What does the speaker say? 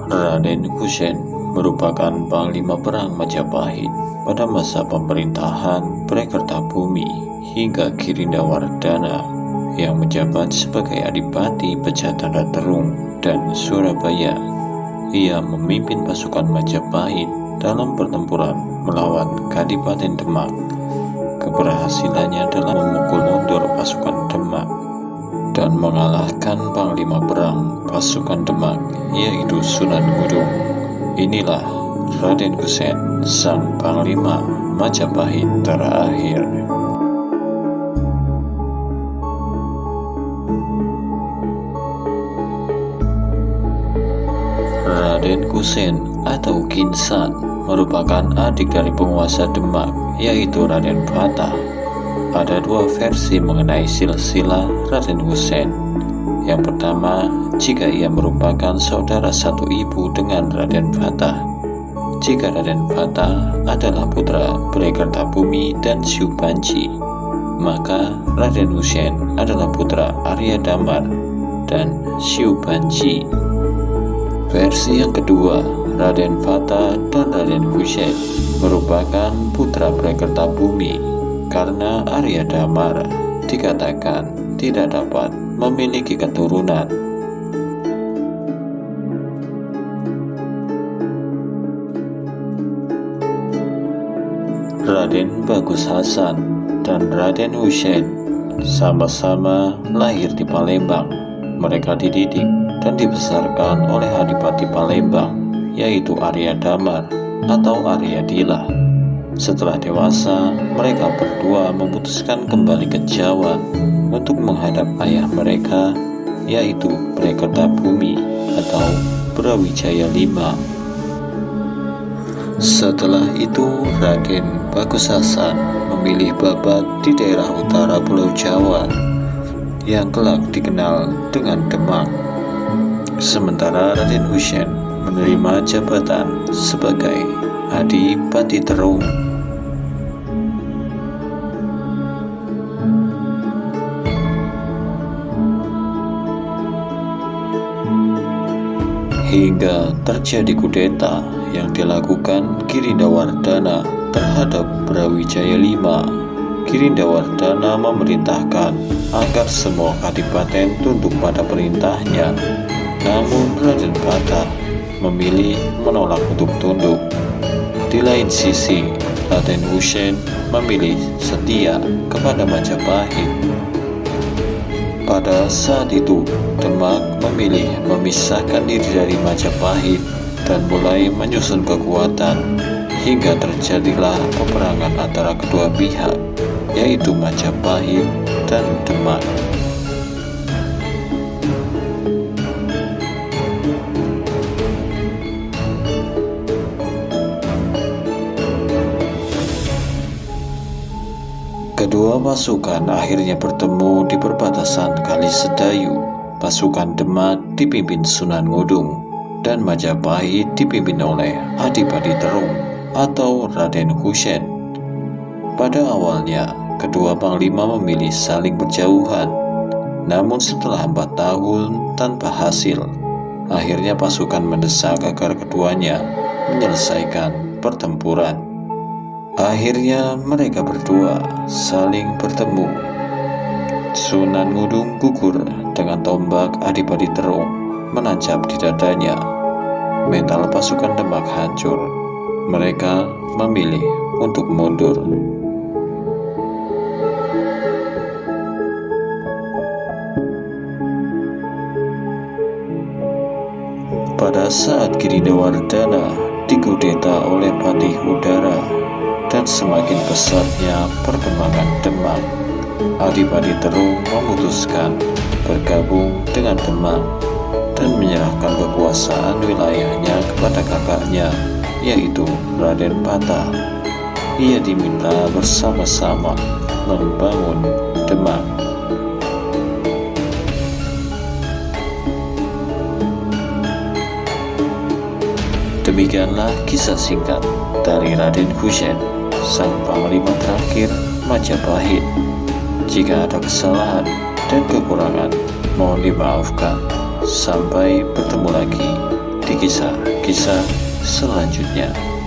Raden Husein merupakan panglima perang Majapahit pada masa pemerintahan Prekertabumi hingga Girindawardana yang menjabat sebagai Adipati Pejatara Terung dan Surabaya. Ia memimpin pasukan Majapahit dalam pertempuran melawan Kadipaten Demak. Keberhasilannya adalah memukul mundur pasukan Demak dan mengalahkan panglima perang pasukan Demak, yaitu Sunan Gudung. Inilah Raden Husein, sang panglima Majapahit terakhir. Raden Husein atau Kinsan merupakan adik dari penguasa Demak, yaitu Raden Fatah. Ada dua versi mengenai silsilah Raden Husein. Yang pertama, jika ia merupakan saudara satu ibu dengan Raden Fatah. Jika Raden Fatah adalah putra Prekertabumi dan Syubanji, maka Raden Husein adalah putra Arya Damar dan Syubanji. Versi yang kedua, Raden Fatah dan Raden Husein merupakan putra Prekertabumi karena Arya Damar dikatakan tidak dapat memiliki keturunan. Raden Bagus Hasan dan Raden Husein sama-sama lahir di Palembang. Mereka dididik dan dibesarkan oleh Adipati Palembang, yaitu Arya Damar atau Arya Dila. Setelah dewasa, mereka berdua memutuskan kembali ke Jawa untuk menghadap ayah mereka, yaitu Prekertabumi atau Brawijaya V. Setelah itu, Raden Bagus Hasan memilih babat di daerah utara Pulau Jawa yang kelak dikenal dengan Demak. Sementara Raden Husein menerima jabatan sebagai Adipati Terung. Hingga terjadi kudeta yang dilakukan Girindawardana terhadap Brawijaya V. Girindawardana memerintahkan agar semua kadipaten tunduk pada perintahnya. Namun Raden Fatah memilih menolak untuk tunduk. Di lain sisi, Raden Husein memilih setia kepada Majapahit. Pada saat itu, Demak memilih memisahkan diri dari Majapahit dan mulai menyusun kekuatan hingga terjadilah peperangan antara kedua pihak, yaitu Majapahit dan Demak. Kedua pasukan akhirnya bertemu di perbatasan Kali Sedayu. Pasukan Demak dipimpin Sunan Gudung dan Majapahit dipimpin oleh Adipati Terung atau Raden Husein. Pada awalnya, kedua panglima memilih saling berjauhan. Namun setelah 4 tahun tanpa hasil, akhirnya pasukan mendesak agar keduanya menyelesaikan pertempuran. Akhirnya mereka berdua saling bertemu. Sunan Gudung gugur dengan tombak Adipati Terung menancap di dadanya. Mental pasukan Demak hancur. Mereka memilih untuk mundur. Pada saat Girindawardana dikudeta oleh Patih Udara dan semakin pesatnya perkembangan Demak, Adipati Terung memutuskan bergabung dengan Demak dan menyerahkan kekuasaan wilayahnya kepada kakaknya, yaitu Raden Fatah. Ia diminta bersama-sama membangun Demak. Demikianlah kisah singkat dari Raden Husein, sang panglima terakhir Majapahit. Jika ada kesalahan dan kekurangan, mohon dimaafkan. Sampai bertemu lagi di kisah-kisah selanjutnya.